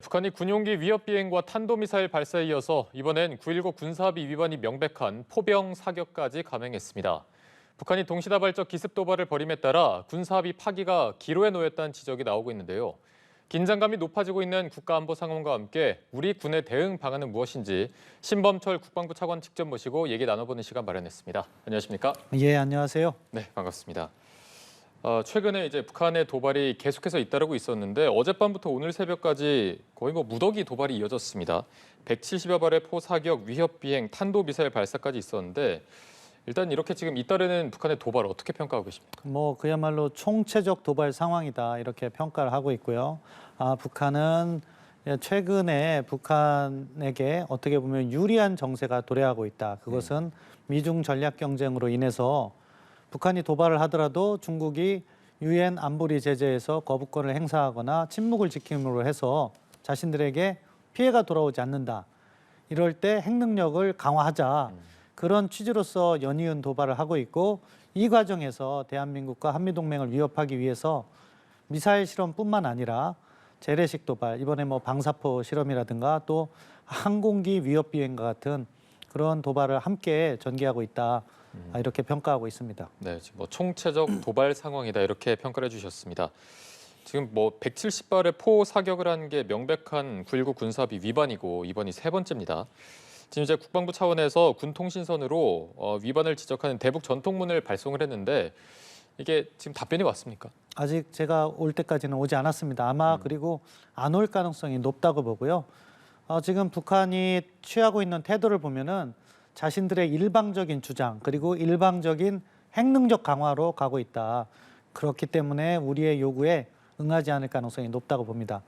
북한이 군용기 위협 비행과 탄도미사일 발사에 이어서 이번엔 9.19 군사합의 위반이 명백한 포병 사격까지 감행했습니다. 북한이 동시다발적 기습 도발을 벌임에 따라 군사합의 파기가 기로에 놓였다는 지적이 나오고 있는데요. 긴장감이 높아지고 있는 국가안보 상황과 함께 우리 군의 대응 방안은 무엇인지 신범철 국방부 차관 직접 모시고 얘기 나눠보는 시간 마련했습니다. 안녕하십니까? 예, 안녕하세요. 네, 반갑습니다. 최근에 이제 북한의 도발이 계속해서 잇따르고 있었는데 어젯밤부터 오늘 새벽까지 거의 무더기 도발이 이어졌습니다. 170여 발의 포사격, 위협 비행, 탄도 미사일 발사까지 있었는데 일단 이렇게 지금 잇따르는 북한의 도발을 어떻게 평가하고 계십니까? 그야말로 총체적 도발 상황이다 이렇게 평가를 하고 있고요. 북한은 최근에 북한에게 어떻게 보면 유리한 정세가 도래하고 있다. 그것은 미중 전략 경쟁으로 인해서 북한이 도발을 하더라도 중국이 유엔 안보리 제재에서 거부권을 행사하거나 침묵을 지킴으로 해서 자신들에게 피해가 돌아오지 않는다. 이럴 때 핵능력을 강화하자. 그런 취지로서 연이은 도발을 하고 있고 이 과정에서 대한민국과 한미동맹을 위협하기 위해서 미사일 실험뿐만 아니라 재래식 도발, 이번에 방사포 실험이라든가 또 항공기 위협 비행과 같은 그런 도발을 함께 전개하고 있다. 이렇게 평가하고 있습니다. 네, 지금 총체적 도발 상황이다 이렇게 평가를 해주셨습니다. 지금 170발의 포 사격을 한 게 명백한 9.19 군사합의 위반이고 이번이 세 번째입니다. 지금 이제 국방부 차원에서 군통신선으로 위반을 지적하는 대북 전통문을 발송을 했는데 이게 지금 답변이 왔습니까? 아직 제가 올 때까지는 오지 않았습니다. 아마 그리고 안 올 가능성이 높다고 보고요. 지금 북한이 취하고 있는 태도를 보면은 자신들의 일방적인 주장 그리고 일방적인 핵능력 강화로 가고 있다. 그렇기 때문에 우리의 요구에 응하지 않을 가능성이 높다고 봅니다.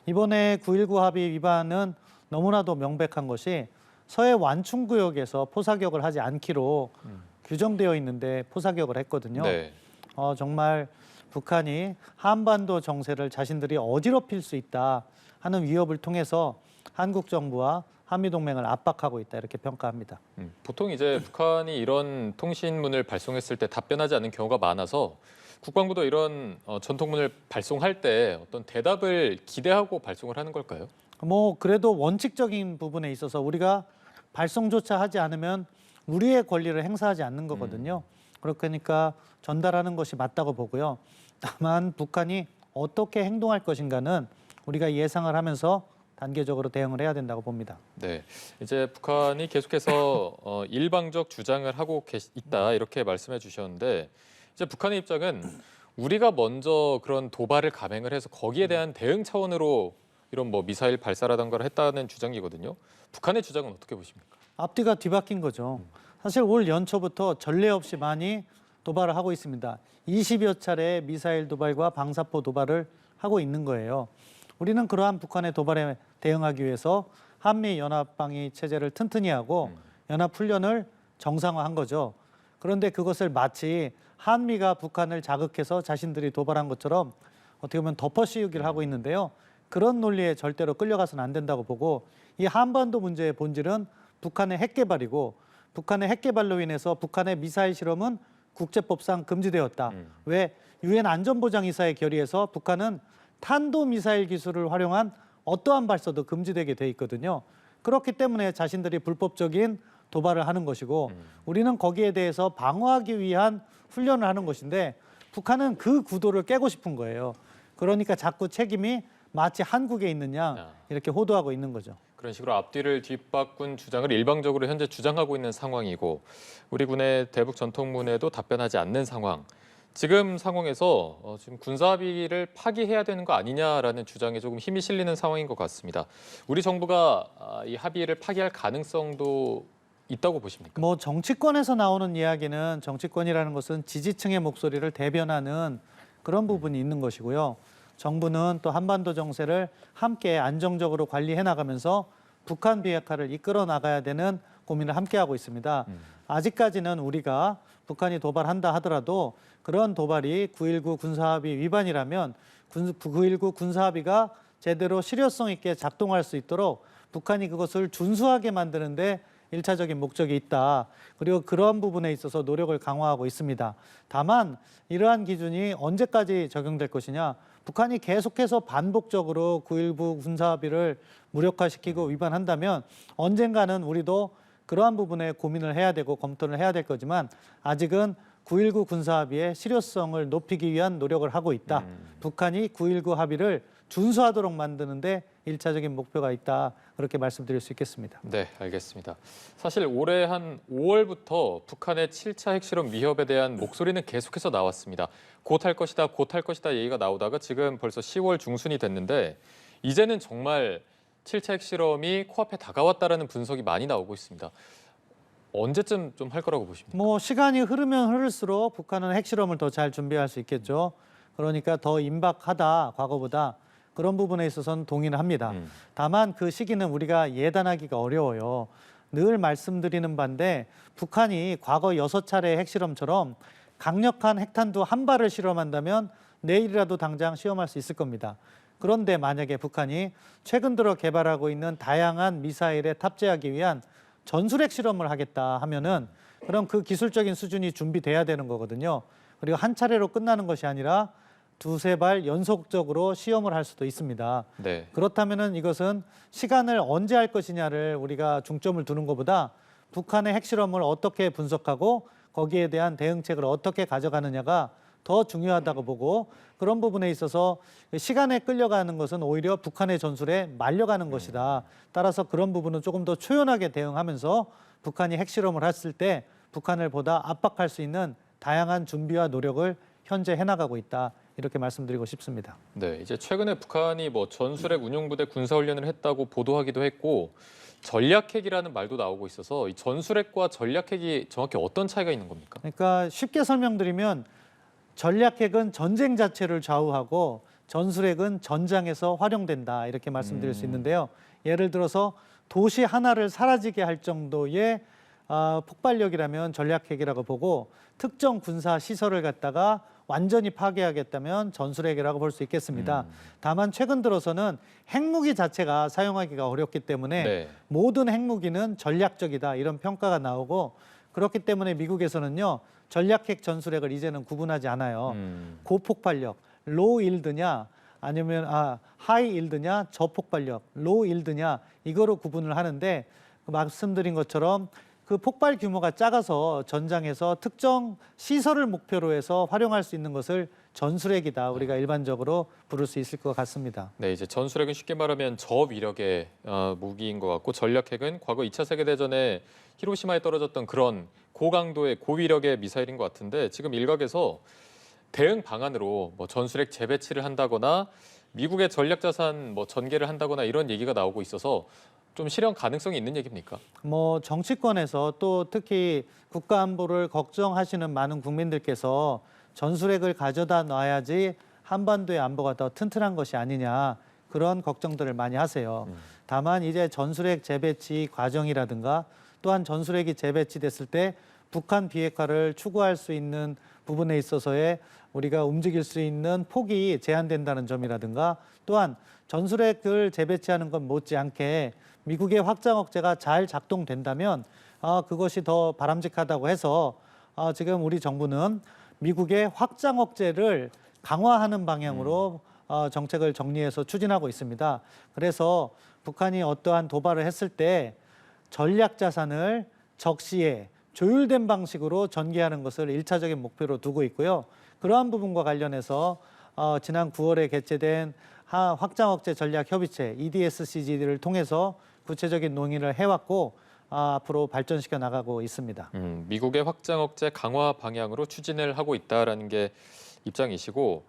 이번에 9.19 합의 위반은 너무나도 명백한 것이 서해 완충구역에서 포사격을 하지 않기로 규정되어 있는데 포사격을 했거든요. 네. 정말 북한이 한반도 정세를 자신들이 어지럽힐 수 있다 하는 위협을 통해서 한국 정부와 한미동맹을 압박하고 있다 이렇게 평가합니다. 보통 이제 북한이 이런 통신문을 발송했을 때 답변하지 않는 경우가 많아서 국방부도 이런 전통문을 발송할 때 어떤 대답을 기대하고 발송을 하는 걸까요? 그래도 원칙적인 부분에 있어서 우리가 발송조차 하지 않으면 우리의 권리를 행사하지 않는 거거든요. 그러니까 전달하는 것이 맞다고 보고요. 다만 북한이 어떻게 행동할 것인가는 우리가 예상을 하면서 단계적으로 대응을 해야 된다고 봅니다. 네, 이제 북한이 계속해서 일방적 주장을 하고 있다 이렇게 말씀해 주셨는데 이제 북한의 입장은 우리가 먼저 그런 도발을 감행을 해서 거기에 대한 대응 차원으로 이런 미사일 발사라던가를 했다는 주장이거든요. 북한의 주장은 어떻게 보십니까? 앞뒤가 뒤바뀐 거죠. 사실 올 연초부터 전례 없이 많이 도발을 하고 있습니다. 20여 차례 미사일 도발과 방사포 도발을 하고 있는 거예요. 우리는 그러한 북한의 도발에 대응하기 위해서 한미 연합방위 체제를 튼튼히 하고 연합훈련을 정상화한 거죠. 그런데 그것을 마치 한미가 북한을 자극해서 자신들이 도발한 것처럼 어떻게 보면 덮어씌우기를 하고 있는데요. 그런 논리에 절대로 끌려가서는 안 된다고 보고 이 한반도 문제의 본질은 북한의 핵 개발이고 북한의 핵 개발로 인해서 북한의 미사일 실험은 국제법상 금지되었다. 왜? 유엔 안전보장이사의 결의에서 북한은 탄도미사일 기술을 활용한 어떠한 발사도 금지되게 돼 있거든요. 그렇기 때문에 자신들이 불법적인 도발을 하는 것이고 우리는 거기에 대해서 방어하기 위한 훈련을 하는 것인데 북한은 그 구도를 깨고 싶은 거예요. 그러니까 자꾸 책임이 마치 한국에 있는 양 이렇게 호도하고 있는 거죠. 그런 식으로 앞뒤를 뒤바꾼 주장을 일방적으로 현재 주장하고 있는 상황이고 우리 군의 대북 전통문에도 답변하지 않는 상황. 지금 상황에서 지금 군사합의를 파기해야 되는 거 아니냐라는 주장에 조금 힘이 실리는 상황인 것 같습니다. 우리 정부가 이 합의를 파기할 가능성도 있다고 보십니까? 정치권에서 나오는 이야기는 정치권이라는 것은 지지층의 목소리를 대변하는 그런 부분이 있는 것이고요. 정부는 또 한반도 정세를 함께 안정적으로 관리해 나가면서 북한 비핵화를 이끌어 나가야 되는 고민을 함께 하고 있습니다. 아직까지는 우리가 북한이 도발한다 하더라도 그런 도발이 9.19 군사합의 위반이라면 9.19 군사합의가 제대로 실효성 있게 작동할 수 있도록 북한이 그것을 준수하게 만드는데 일차적인 목적이 있다. 그리고 그런 부분에 있어서 노력을 강화하고 있습니다. 다만 이러한 기준이 언제까지 적용될 것이냐. 북한이 계속해서 반복적으로 9.19 군사합의를 무력화시키고 위반한다면 언젠가는 우리도 그러한 부분에 고민을 해야 되고 검토를 해야 될 거지만 아직은 9.19 군사합의의 실효성을 높이기 위한 노력을 하고 있다. 북한이 9.19 합의를 준수하도록 만드는데 일차적인 목표가 있다. 그렇게 말씀드릴 수 있겠습니다. 네, 알겠습니다. 사실 올해 한 5월부터 북한의 7차 핵실험 위협에 대한 목소리는 계속해서 나왔습니다. 곧 할 것이다, 곧 할 것이다 얘기가 나오다가 지금 벌써 10월 중순이 됐는데 이제는 정말 7차 핵실험이 코앞에 다가왔다라는 분석이 많이 나오고 있습니다. 언제쯤 좀 할 거라고 보십니까? 뭐 시간이 흐르면 흐를수록 북한은 핵실험을 더 잘 준비할 수 있겠죠. 그러니까 더 임박하다, 과거보다. 그런 부분에 있어서는 동의는 합니다. 다만 그 시기는 우리가 예단하기가 어려워요. 늘 말씀드리는 바인데 북한이 과거 6차례의 핵실험처럼 강력한 핵탄두 한 발을 실험한다면 내일이라도 당장 시험할 수 있을 겁니다. 그런데 만약에 북한이 최근 들어 개발하고 있는 다양한 미사일에 탑재하기 위한 전술핵 실험을 하겠다 하면은 그럼 그 기술적인 수준이 준비돼야 되는 거거든요. 그리고 한 차례로 끝나는 것이 아니라 두세 발 연속적으로 시험을 할 수도 있습니다. 네. 그렇다면은 이것은 시간을 언제 할 것이냐를 우리가 중점을 두는 것보다 북한의 핵실험을 어떻게 분석하고 거기에 대한 대응책을 어떻게 가져가느냐가 더 중요하다고 보고 그런 부분에 있어서 시간에 끌려가는 것은 오히려 북한의 전술에 말려가는 것이다. 따라서 그런 부분은 조금 더 초연하게 대응하면서 북한이 핵실험을 했을 때 북한을 보다 압박할 수 있는 다양한 준비와 노력을 현재 해나가고 있다. 이렇게 말씀드리고 싶습니다. 네, 이제 최근에 북한이 뭐 전술핵 운용부대 군사훈련을 했다고 보도하기도 했고 전략핵이라는 말도 나오고 있어서 이 전술핵과 전략핵이 정확히 어떤 차이가 있는 겁니까? 그러니까 쉽게 설명드리면 전략핵은 전쟁 자체를 좌우하고 전술핵은 전장에서 활용된다 이렇게 말씀드릴 수 있는데요. 예를 들어서 도시 하나를 사라지게 할 정도의 폭발력이라면 전략핵이라고 보고 특정 군사 시설을 갖다가 완전히 파괴하겠다면 전술핵이라고 볼 수 있겠습니다. 다만 최근 들어서는 핵무기 자체가 사용하기가 어렵기 때문에 네. 모든 핵무기는 전략적이다 이런 평가가 나오고 그렇기 때문에 미국에서는요. 전략핵 전술핵을 이제는 구분하지 않아요. 고폭발력, 로우 일드냐 아니면 하이 일드냐 저폭발력, 로우 일드냐 이거로 구분을 하는데 말씀드린 것처럼 그 폭발 규모가 작아서 전장에서 특정 시설을 목표로 해서 활용할 수 있는 것을 전술핵이다. 우리가 일반적으로 부를 수 있을 것 같습니다. 네, 이제 전술핵은 쉽게 말하면 저위력의 무기인 것 같고 전략핵은 과거 2차 세계대전에 히로시마에 떨어졌던 그런 고강도의 고위력의 미사일인 것 같은데 지금 일각에서 대응 방안으로 뭐 전술핵 재배치를 한다거나 미국의 전략자산 뭐 전개를 한다거나 이런 얘기가 나오고 있어서 좀 실현 가능성이 있는 얘기입니까? 뭐 정치권에서 또 특히 국가 안보를 걱정하시는 많은 국민들께서 전술핵을 가져다 놔야지 한반도의 안보가 더 튼튼한 것이 아니냐 그런 걱정들을 많이 하세요. 다만 이제 전술핵 재배치 과정이라든가 또한 전술핵이 재배치됐을 때 북한 비핵화를 추구할 수 있는 부분에 있어서의 우리가 움직일 수 있는 폭이 제한된다는 점이라든가 또한 전술핵을 재배치하는 것 못지않게 미국의 확장 억제가 잘 작동된다면 그것이 더 바람직하다고 해서 지금 우리 정부는 미국의 확장 억제를 강화하는 방향으로 정책을 정리해서 추진하고 있습니다. 그래서 북한이 어떠한 도발을 했을 때 전략 자산을 적시에 조율된 방식으로 전개하는 것을 일차적인 목표로 두고 있고요. 그러한 부분과 관련해서 지난 9월에 개최된 확장 억제 전략 협의체 EDSCG를 통해서 구체적인 논의를 해왔고 앞으로 발전시켜 나가고 있습니다. 미국의 확장 억제 강화 방향으로 추진을 하고 있다라는 게 입장이시고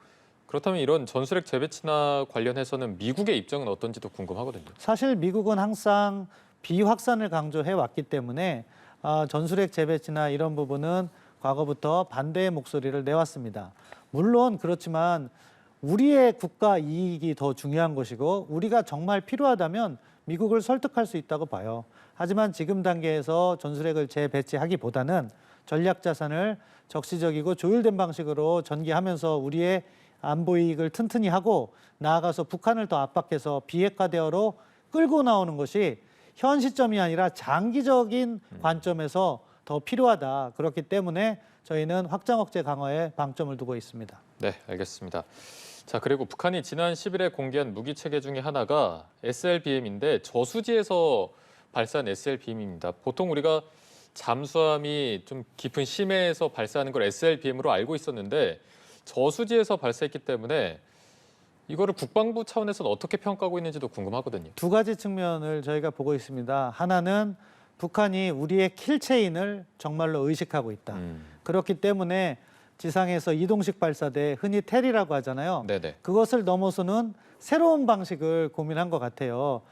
그렇다면 이런 전술핵 재배치나 관련해서는 미국의 입장은 어떤지도 궁금하거든요. 사실 미국은 항상 비확산을 강조해 왔기 때문에 전술핵 재배치나 이런 부분은 과거부터 반대의 목소리를 내왔습니다. 물론 그렇지만 우리의 국가 이익이 더 중요한 것이고 우리가 정말 필요하다면 미국을 설득할 수 있다고 봐요. 하지만 지금 단계에서 전술핵을 재배치하기보다는 전략 자산을 적시적이고 조율된 방식으로 전개하면서 우리의 안보 이익을 튼튼히 하고 나아가서 북한을 더 압박해서 비핵화 대화로 끌고 나오는 것이 현 시점이 아니라 장기적인 관점에서 더 필요하다. 그렇기 때문에 저희는 확장 억제 강화에 방점을 두고 있습니다. 네, 알겠습니다. 자, 그리고 북한이 지난 10일에 공개한 무기 체계 중에 하나가 SLBM인데 저수지에서 발사한 SLBM입니다. 보통 우리가 잠수함이 좀 깊은 심해에서 발사하는 걸 SLBM으로 알고 있었는데 저수지에서 발사했기 때문에 이거를 국방부 차원에서는 어떻게 평가하고 있는지도 궁금하거든요. 두 가지 측면을 저희가 보고 있습니다. 하나는 북한이 우리의 킬체인을 정말로 의식하고 있다. 그렇기 때문에 지상에서 이동식 발사대, 흔히 텔이라고 하잖아요. 네네. 그것을 넘어서는 새로운 방식을 고민한 것 같아요.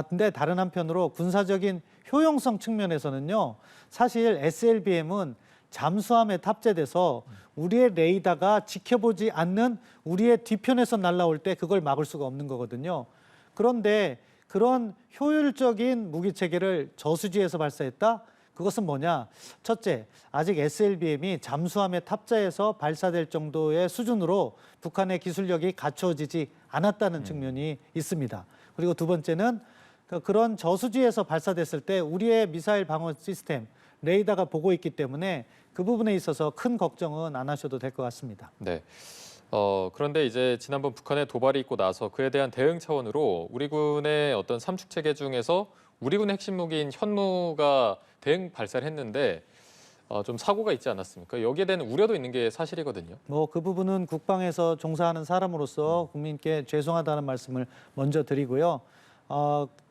근데 다른 한편으로 군사적인 효용성 측면에서는요. 사실 SLBM은 잠수함에 탑재돼서 우리의 레이더가 지켜보지 않는 우리의 뒤편에서 날아올 때 그걸 막을 수가 없는 거거든요. 그런데 그런 효율적인 무기 체계를 저수지에서 발사했다? 그것은 뭐냐? 첫째, 아직 SLBM이 잠수함에 탑재해서 발사될 정도의 수준으로 북한의 기술력이 갖춰지지 않았다는 측면이 있습니다. 그리고 두 번째는 그런 저수지에서 발사됐을 때 우리의 미사일 방어 시스템, 레이더가 보고 있기 때문에 그 부분에 있어서 큰 걱정은 안 하셔도 될 것 같습니다. 네. 그런데 이제 지난번 북한의 도발이 있고 나서 그에 대한 대응 차원으로 우리 군의 어떤 삼축 체계 중에서 우리 군의 핵심 무기인 현무가 대응 발사를 했는데 좀 사고가 있지 않았습니까? 여기에 대한 우려도 있는 게 사실이거든요. 그 부분은 국방에서 종사하는 사람으로서 국민께 죄송하다는 말씀을 먼저 드리고요.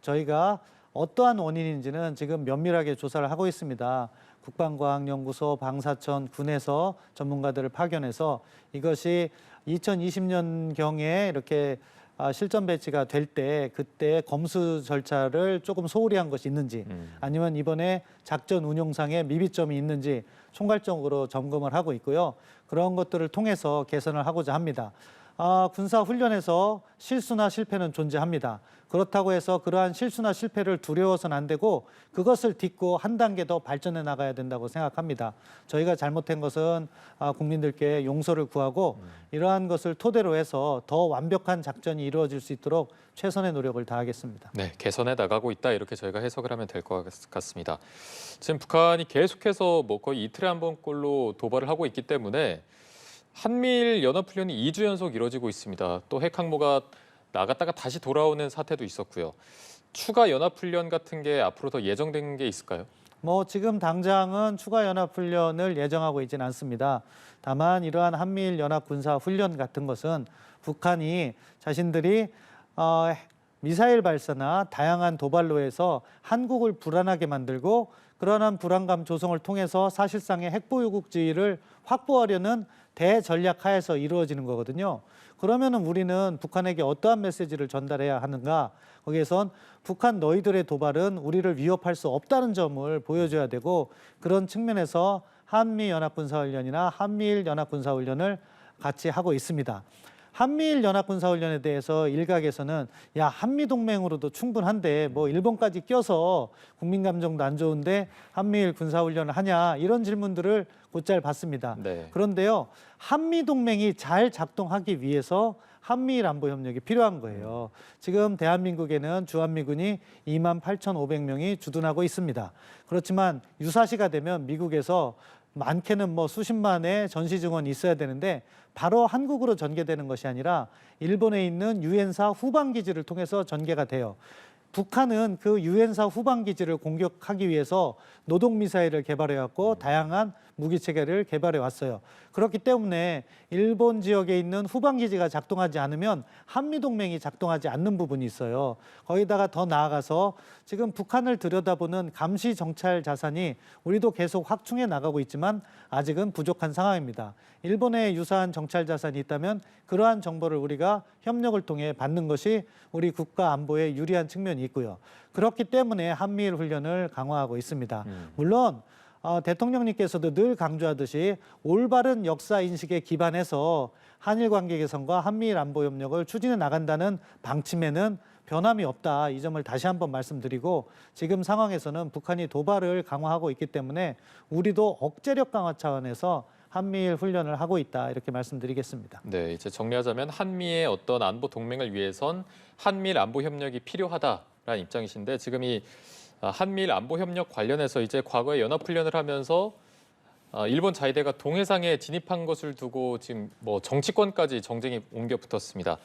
저희가 어떠한 원인인지는 지금 면밀하게 조사를 하고 있습니다. 국방과학연구소, 방사청, 군에서 전문가들을 파견해서 이것이 2020년경에 이렇게 실전 배치가 될 때 그때 검수 절차를 조금 소홀히 한 것이 있는지 아니면 이번에 작전 운용상의 미비점이 있는지 총괄적으로 점검을 하고 있고요. 그런 것들을 통해서 개선을 하고자 합니다. 군사 훈련에서 실수나 실패는 존재합니다. 그렇다고 해서 그러한 실수나 실패를 두려워서는 안 되고 그것을 딛고 한 단계 더 발전해 나가야 된다고 생각합니다. 저희가 잘못한 것은 국민들께 용서를 구하고 이러한 것을 토대로 해서 더 완벽한 작전이 이루어질 수 있도록 최선의 노력을 다하겠습니다. 네, 개선해 나가고 있다 이렇게 저희가 해석을 하면 될 것 같습니다. 지금 북한이 계속해서 뭐 거의 이틀에 한 번꼴로 도발을 하고 있기 때문에 한미일 연합훈련이 2주 연속 이뤄지고 있습니다. 또 핵항모가 나갔다가 다시 돌아오는 사태도 있었고요. 추가 연합훈련 같은 게 앞으로 더 예정된 게 있을까요? 지금 당장은 추가 연합훈련을 예정하고 있지는 않습니다. 다만 이러한 한미일 연합군사훈련 같은 것은 북한이 자신들이 미사일 발사나 다양한 도발로 해서 한국을 불안하게 만들고 그러한 불안감 조성을 통해서 사실상의 핵보유국지를 확보하려는 대전략 하에서 이루어지는 거거든요. 그러면은 우리는 북한에게 어떠한 메시지를 전달해야 하는가? 거기에선 북한 너희들의 도발은 우리를 위협할 수 없다는 점을 보여줘야 되고 그런 측면에서 한미연합군사훈련이나 한미일연합군사훈련을 같이 하고 있습니다. 한미일 연합군사훈련에 대해서 일각에서는 야 한미동맹으로도 충분한데 뭐 일본까지 껴서 국민 감정도 안 좋은데 한미일 군사훈련을 하냐 이런 질문들을 곧잘 받습니다. 네. 그런데요 한미동맹이 잘 작동하기 위해서 한미일 안보협력이 필요한 거예요. 지금 대한민국에는 주한미군이 28,500명이 주둔하고 있습니다. 그렇지만 유사시가 되면 미국에서 많게는 뭐 수십만의 전시 증원이 있어야 되는데 바로 한국으로 전개되는 것이 아니라 일본에 있는 유엔사 후방기지를 통해서 전개가 돼요. 북한은 그 유엔사 후방기지를 공격하기 위해서 노동미사일을 개발해왔고 다양한 무기체계를 개발해왔어요. 그렇기 때문에 일본 지역에 있는 후방기지가 작동하지 않으면 한미동맹이 작동하지 않는 부분이 있어요. 거기다가 더 나아가서 지금 북한을 들여다보는 감시정찰 자산이 우리도 계속 확충해 나가고 있지만 아직은 부족한 상황입니다. 일본에 유사한 정찰 자산이 있다면 그러한 정보를 우리가 협력을 통해 받는 것이 우리 국가 안보에 유리한 측면이 있고요. 그렇기 때문에 한미일 훈련을 강화하고 있습니다. 물론 대통령님께서도 늘 강조하듯이 올바른 역사 인식에 기반해서 한일 관계 개선과 한미일 안보 협력을 추진해 나간다는 방침에는 변함이 없다. 이 점을 다시 한번 말씀드리고 지금 상황에서는 북한이 도발을 강화하고 있기 때문에 우리도 억제력 강화 차원에서 한미일 훈련을 하고 있다. 이렇게 말씀드리겠습니다. 네, 이제 정리하자면 한미의 어떤 안보 동맹을 위해선 한미일 안보 협력이 필요하다라는 입장이신데 지금 이 한미일 안보 협력 관련해서 이제 과거에 연합훈련을 하면서 일본 자위대가 동해상에 진입한 것을 두고 지금 뭐 정치권까지 정쟁이 옮겨 붙었습니다.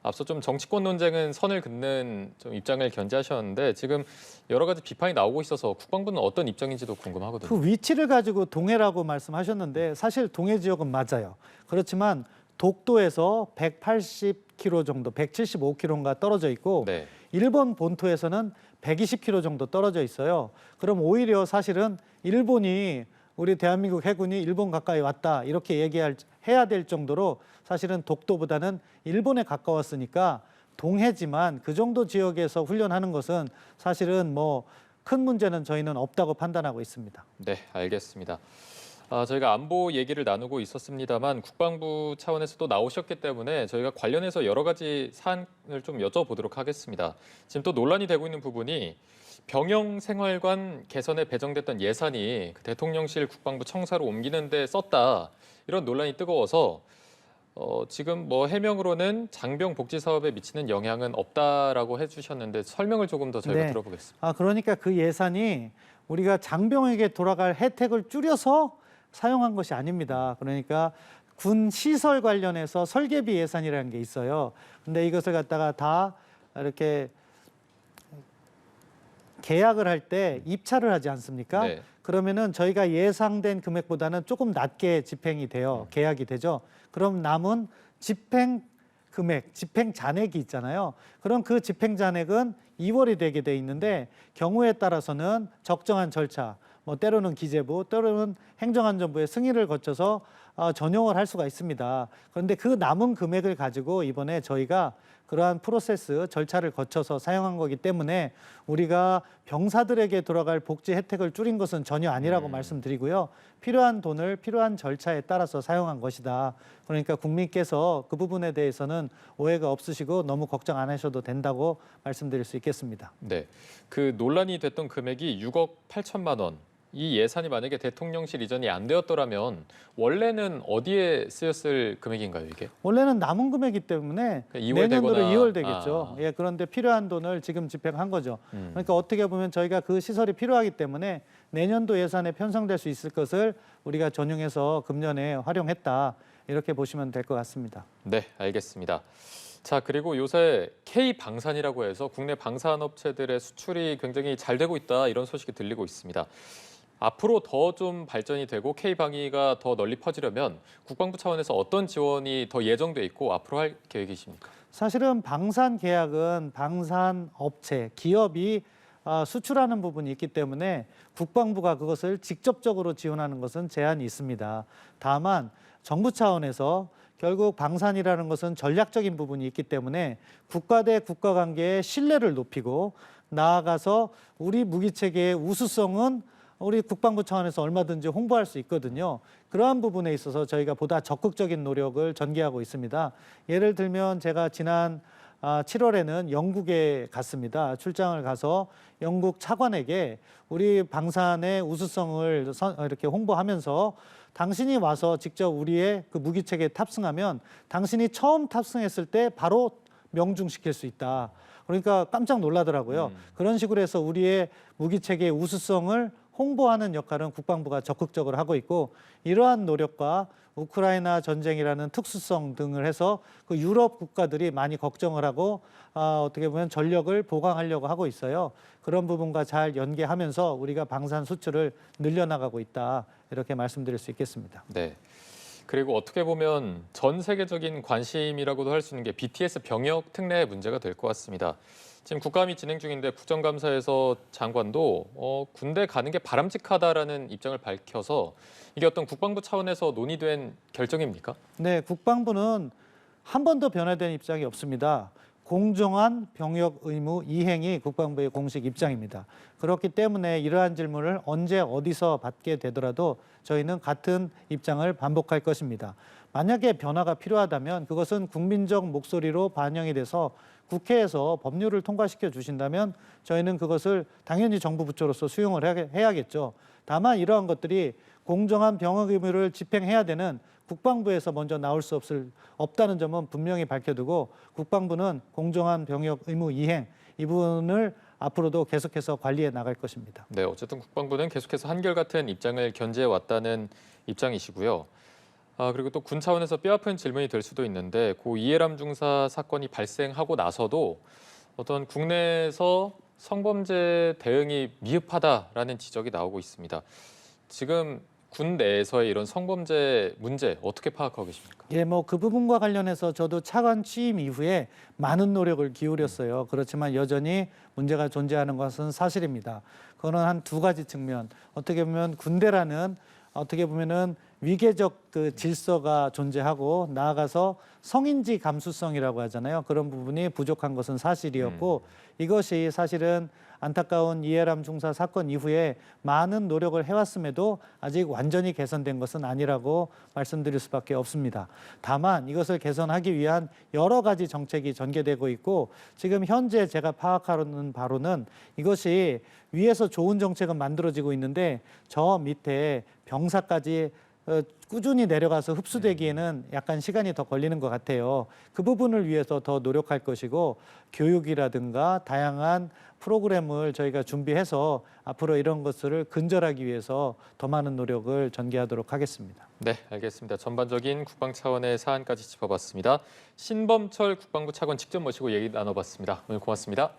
앞서 좀 정치권 논쟁은 선을 긋는 좀 입장을 견지하셨는데 지금 여러 가지 비판이 나오고 있어서 국방부는 어떤 입장인지도 궁금하거든요. 그 위치를 가지고 동해라고 말씀하셨는데 사실 동해 지역은 맞아요. 그렇지만 독도에서 180km 정도, 175km인가 떨어져 있고 네. 일본 본토에서는 120km 정도 떨어져 있어요. 그럼 오히려 사실은 일본이 우리 대한민국 해군이 일본 가까이 왔다 이렇게 해야 될 정도로 사실은 독도보다는 일본에 가까웠으니까 동해지만 그 정도 지역에서 훈련하는 것은 사실은 뭐 큰 문제는 저희는 없다고 판단하고 있습니다. 네, 알겠습니다. 저희가 안보 얘기를 나누고 있었습니다만 국방부 차원에서도 나오셨기 때문에 저희가 관련해서 여러 가지 사안을 좀 여쭤보도록 하겠습니다. 지금 또 논란이 되고 있는 부분이 병영생활관 개선에 배정됐던 예산이 그 대통령실 국방부 청사로 옮기는 데 썼다. 이런 논란이 뜨거워서 지금 뭐 해명으로는 장병 복지 사업에 미치는 영향은 없다라고 해주셨는데 설명을 조금 더 저희가 네. 들어보겠습니다. 그러니까 그 예산이 우리가 장병에게 돌아갈 혜택을 줄여서 사용한 것이 아닙니다. 그러니까 군 시설 관련해서 설계비 예산이라는 게 있어요. 근데 이것을 갖다가 다 이렇게 계약을 할 때 입찰을 하지 않습니까? 네. 그러면은 저희가 예상된 금액보다는 조금 낮게 집행이 돼요. 계약이 되죠. 그럼 남은 집행 금액, 집행 잔액이 있잖아요. 그럼 그 집행 잔액은 2월이 되게 돼 있는데 경우에 따라서는 적정한 절차, 뭐 때로는 기재부, 때로는 행정안전부의 승인을 거쳐서 전용을 할 수가 있습니다. 그런데 그 남은 금액을 가지고 이번에 저희가 그러한 프로세스, 절차를 거쳐서 사용한 거기 때문에 우리가 병사들에게 돌아갈 복지 혜택을 줄인 것은 전혀 아니라고 말씀드리고요. 필요한 돈을 필요한 절차에 따라서 사용한 것이다. 그러니까 국민께서 그 부분에 대해서는 오해가 없으시고 너무 걱정 안 하셔도 된다고 말씀드릴 수 있겠습니다. 네, 그 논란이 됐던 금액이 6억 8천만 원. 이 예산이 만약에 대통령실 이전이 안 되었더라면 원래는 어디에 쓰였을 금액인가요, 이게? 원래는 남은 금액이기 때문에 그러니까 2월 내년도로 되거나. 2월 되겠죠. 예, 그런데 필요한 돈을 지금 집행한 거죠. 그러니까 어떻게 보면 저희가 그 시설이 필요하기 때문에 내년도 예산에 편성될 수 있을 것을 우리가 전용해서 금년에 활용했다. 이렇게 보시면 될 것 같습니다. 네, 알겠습니다. 자, 그리고 요새 K방산이라고 해서 국내 방산업체들의 수출이 굉장히 잘 되고 있다 이런 소식이 들리고 있습니다. 앞으로 더 좀 발전이 되고 K방위가 더 널리 퍼지려면 국방부 차원에서 어떤 지원이 더 예정돼 있고 앞으로 할 계획이십니까? 사실은 방산 계약은 방산 업체, 기업이 수출하는 부분이 있기 때문에 국방부가 그것을 직접적으로 지원하는 것은 제한이 있습니다. 다만 정부 차원에서 결국 방산이라는 것은 전략적인 부분이 있기 때문에 국가 대 국가 관계의 신뢰를 높이고 나아가서 우리 무기체계의 우수성은 우리 국방부 차원에서 얼마든지 홍보할 수 있거든요. 그러한 부분에 있어서 저희가 보다 적극적인 노력을 전개하고 있습니다. 예를 들면 제가 지난 7월에는 영국에 갔습니다. 출장을 가서 영국 차관에게 우리 방산의 우수성을 이렇게 홍보하면서 당신이 와서 직접 우리의 그 무기체계에 탑승하면 당신이 처음 탑승했을 때 바로 명중시킬 수 있다. 그러니까 깜짝 놀라더라고요. 그런 식으로 해서 우리의 무기체계의 우수성을 홍보하는 역할은 국방부가 적극적으로 하고 있고 이러한 노력과 우크라이나 전쟁이라는 특수성 등을 해서 그 유럽 국가들이 많이 걱정을 하고 어떻게 보면 전력을 보강하려고 하고 있어요. 그런 부분과 잘 연계하면서 우리가 방산 수출을 늘려나가고 있다. 이렇게 말씀드릴 수 있겠습니다. 네. 그리고 어떻게 보면 전 세계적인 관심이라고도 할 수 있는 게 BTS 병역 특례 문제가 될 것 같습니다. 지금 국감이 진행 중인데 국정감사에서 장관도 군대 가는 게 바람직하다라는 입장을 밝혀서 이게 어떤 국방부 차원에서 논의된 결정입니까? 네, 국방부는 한 번도 변화된 입장이 없습니다. 공정한 병역 의무 이행이 국방부의 공식 입장입니다. 그렇기 때문에 이러한 질문을 언제 어디서 받게 되더라도 저희는 같은 입장을 반복할 것입니다. 만약에 변화가 필요하다면 그것은 국민적 목소리로 반영이 돼서 국회에서 법률을 통과시켜 주신다면 저희는 그것을 당연히 정부 부처로서 수용을 해야겠죠. 다만 이러한 것들이 공정한 병역 의무를 집행해야 되는 국방부에서 먼저 나올 수 없다는 점은 분명히 밝혀두고 국방부는 공정한 병역 의무 이행 이 부분을 앞으로도 계속해서 관리해 나갈 것입니다. 네, 어쨌든 국방부는 계속해서 한결같은 입장을 견지해 왔다는 입장이시고요. 그리고 또 군 차원에서 뼈아픈 질문이 될 수도 있는데 고 이해람 중사 사건이 발생하고 나서도 어떤 국내에서 성범죄 대응이 미흡하다라는 지적이 나오고 있습니다. 지금 군 내에서의 이런 성범죄 문제 어떻게 파악하고 계십니까? 예, 뭐 그 부분과 관련해서 저도 차관 취임 이후에 많은 노력을 기울였어요. 그렇지만 여전히 문제가 존재하는 것은 사실입니다. 그거는 한 두 가지 측면. 어떻게 보면 군대라는 어떻게 보면은 위계적 그 질서가 존재하고 나아가서 성인지 감수성이라고 하잖아요. 그런 부분이 부족한 것은 사실이었고 이것이 사실은 안타까운 이해람 중사 사건 이후에 많은 노력을 해왔음에도 아직 완전히 개선된 것은 아니라고 말씀드릴 수밖에 없습니다. 다만 이것을 개선하기 위한 여러 가지 정책이 전개되고 있고 지금 현재 제가 파악하는 바로는 이것이 위에서 좋은 정책은 만들어지고 있는데 저 밑에 병사까지 꾸준히 내려가서 흡수되기에는 약간 시간이 더 걸리는 것 같아요. 그 부분을 위해서 더 노력할 것이고 교육이라든가 다양한 프로그램을 저희가 준비해서 앞으로 이런 것을 근절하기 위해서 더 많은 노력을 전개하도록 하겠습니다. 네, 알겠습니다. 전반적인 국방 차원의 사안까지 짚어봤습니다. 신범철 국방부 차관 직접 모시고 얘기 나눠봤습니다. 오늘 고맙습니다.